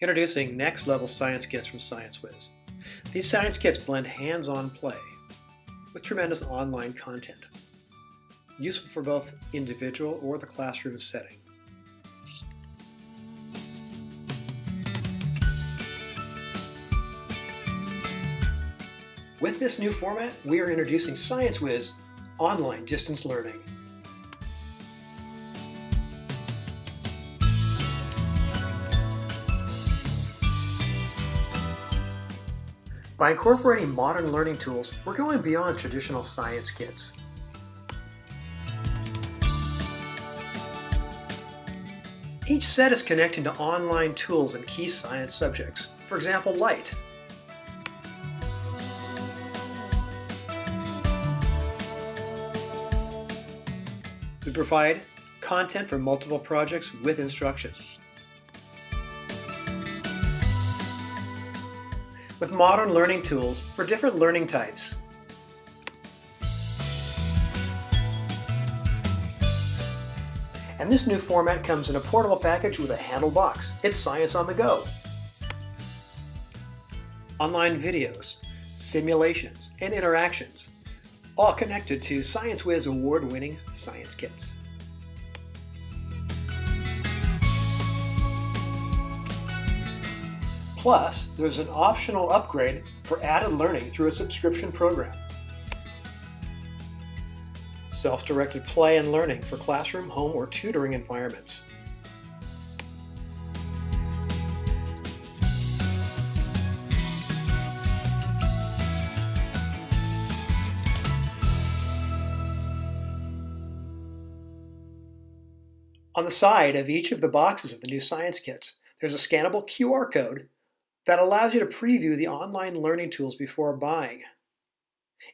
Introducing next-level science kits from ScienceWiz. These science kits blend hands-on play with tremendous online content, useful for both individual or the classroom setting. With this new format, we are introducing ScienceWiz Online Distance Learning. By incorporating modern learning tools, we're going beyond traditional science kits. Each set is connecting to online tools and key science subjects, for example, light. We provide content for multiple projects with instructions. With modern learning tools for different learning types. And this new format comes in a portable package with a handle box. It's science on the go. Online videos, simulations, and interactions, all connected to ScienceWiz award-winning science kits. Plus, there's an optional upgrade for added learning through a subscription program. Self-directed play and learning for classroom, home, or tutoring environments. On the side of each of the boxes of the new science kits, there's a scannable QR code that allows you to preview the online learning tools before buying.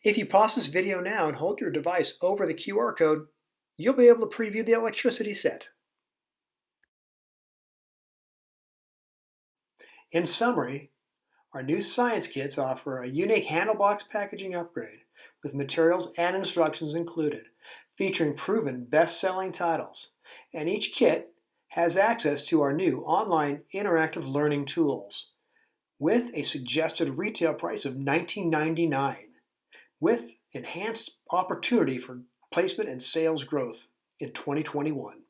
If you pause this video now and hold your device over the QR code, you'll be able to preview the electricity set. In summary, our new science kits offer a unique handlebox packaging upgrade with materials and instructions included, featuring proven best-selling titles. And each kit has access to our new online interactive learning tools with a suggested retail price of $19.99, with enhanced opportunity for placement and sales growth in 2021.